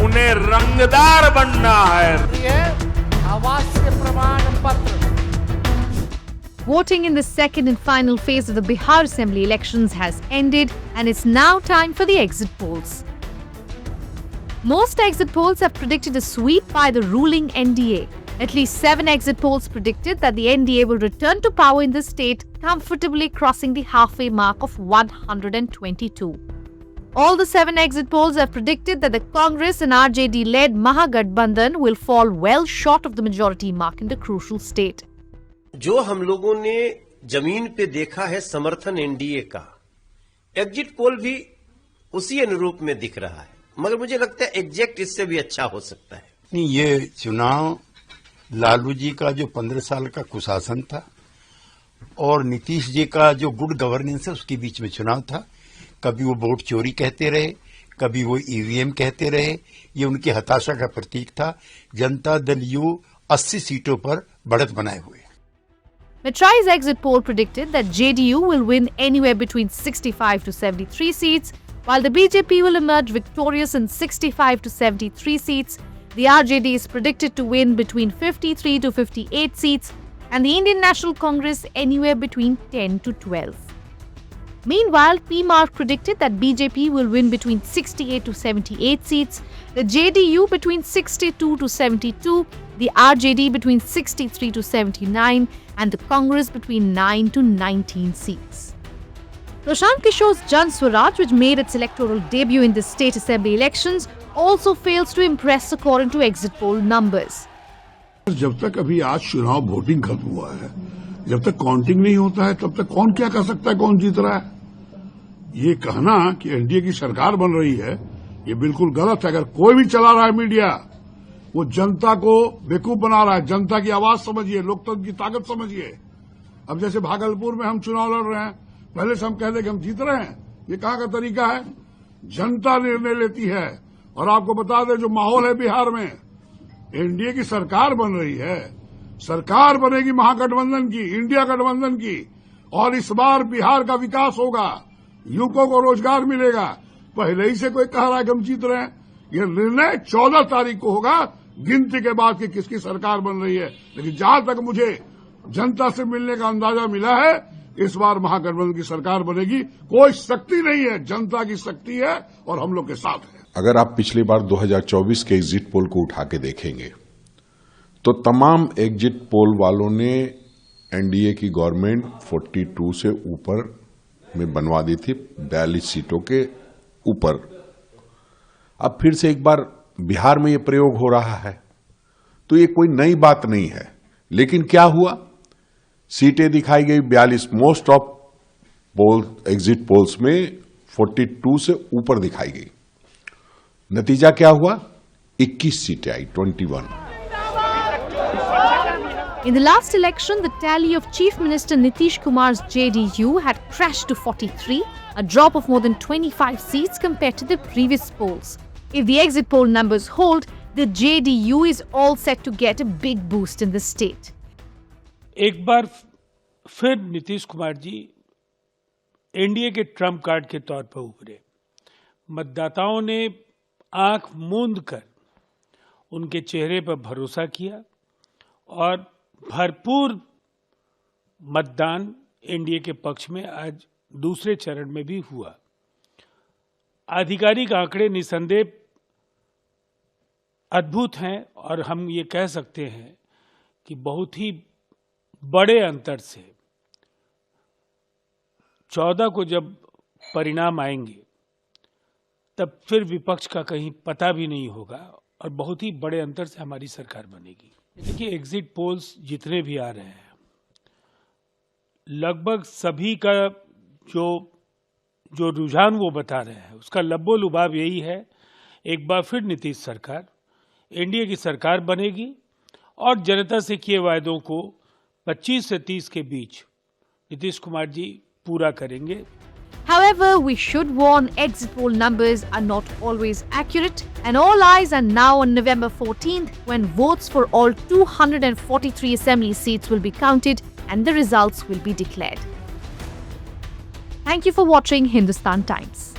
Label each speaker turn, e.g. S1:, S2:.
S1: उन्हें रंगदार बनना है।
S2: आवासीय प्रमाण पत्र।
S3: Voting in the second and final phase of the Bihar Assembly elections has ended, and it's now time for the exit polls. Most exit polls have predicted a sweep by the ruling NDA. At least 7 exit polls predicted that the NDA will return to power in the state, comfortably crossing the halfway mark of 122. All the 7 exit polls have predicted that the Congress and RJD-led Mahagathbandhan will fall well short of the majority mark in the crucial state.
S4: जो हम लोगों ने जमीन पे देखा है समर्थन NDA का, एग्जिट पोल भी उसी अनुरूप में दिख रहा है, मगर मुझे लगता है एग्जैक्ट इससे भी अच्छा हो सकता है।
S5: नहीं, ये चुनाव लालू जी का जो 15 साल का कुशासन था और नीतीश जी का जो गुड गवर्नेंस है उसके बीच में चुनाव था। कभी वो वोट चोरी कहते रहे, कभी वो ईवीएम कहते रहे, ये उनकी हताशा का प्रतीक था। जनता दल यू 80 सीटों पर बढ़त बनाए हुए।
S3: Metrai's exit poll predicted that JDU will win anywhere between 65 to 73 seats, while the BJP will emerge victorious in 65 to 73 seats. The RJD is predicted to win between 53 to 58 seats, and the Indian National Congress anywhere between 10 to 12. Meanwhile, PMark predicted that BJP will win between 68 to 78 seats, the JDU between 62 to 72, the RJD between 63 to 79, and the Congress between 9 to 19 seats. Prashant Kishore's Jan Swaraj, which made its electoral debut in the state assembly elections, also fails to impress according to exit poll numbers.
S6: जब तक अभी आज चुनाव voting खत्म हुआ है, जब तक काउंटिंग नहीं होता है, तब तक कौन क्या कह सकता है कौन जीत रहा है। ये कहना कि एनडीए की सरकार बन रही है, ये बिल्कुल गलत है। अगर कोई भी चला रहा है मीडिया, वो जनता को बेवकूफ बना रहा है। जनता की आवाज समझिए, लोकतंत्र की ताकत समझिए। अब जैसे भागलपुर में हम चुनाव लड़ रहे हैं, पहले से हम कह दें कि हम जीत रहे हैं, ये कहाँ का तरीका है। जनता निर्णय लेती है। और आपको बता दें, जो माहौल है बिहार में, एनडीए की सरकार बन रही है, सरकार बनेगी महागठबंधन की, इंडिया गठबंधन की, और इस बार बिहार का विकास होगा, युवकों को रोजगार मिलेगा। पहले ही से कोई कह रहा है कि हम जीत रहे हैं। यह निर्णय 14 तारीख को होगा, गिनती के बाद कि किसकी सरकार बन रही है। लेकिन जहां तक मुझे जनता से मिलने का अंदाजा मिला है, इस बार महागठबंधन की सरकार बनेगी। कोई शक्ति नहीं है, जनता की शक्ति है और हम लोग के साथ है।
S7: अगर आप पिछली बार 2024 के एग्जिट पोल को उठा के देखेंगे तो तमाम एग्जिट पोल वालों ने एनडीए की गवर्नमेंट 42 से ऊपर में बनवा दी थी, 42 सीटों के ऊपर। अब फिर से एक बार बिहार में ये प्रयोग हो रहा है, तो ये कोई नई बात नहीं है। लेकिन क्या हुआ, सीटें दिखाई गई 42, most of poll exit polls में 42 से ऊपर दिखाई गई। नतीजा क्या हुआ, 21 सीटें आई, 21।
S3: In the last election, the tally of Chief Minister Nitish Kumar's JDU had crashed to 43, a drop of more than 25 seats compared to the previous polls. If the exit poll numbers hold, the JDU is all set to get a big boost in the state.
S8: एक बार फिर Nitish Kumar ji NDA के Trump card के तौर पर उभरे। मतदाताओं ने आंख मूंद कर उनके चेहरे पर भरोसा किया और भरपूर मतदान एनडीए के पक्ष में आज दूसरे चरण में भी हुआ। आधिकारिक आंकड़े निसंदेह अद्भुत हैं और हम ये कह सकते हैं कि बहुत ही बड़े अंतर से 14 को जब परिणाम आएंगे तब फिर विपक्ष का कहीं पता भी नहीं होगा और बहुत ही बड़े अंतर से हमारी सरकार बनेगी। देखिए, एग्जिट पोल्स जितने भी आ रहे हैं, लगभग सभी का जो रुझान वो बता रहे हैं, उसका लब्बो लुबाब यही है, एक बार फिर नीतीश सरकार एनडीए की सरकार बनेगी और जनता से किए वायदों को 25 से 30 के बीच नीतीश कुमार जी पूरा करेंगे।
S3: However, we should warn exit poll numbers are not always accurate, and all eyes are now on November 14th when votes for all 243 assembly seats will be counted and the results will be declared. Thank you for watching Hindustan Times.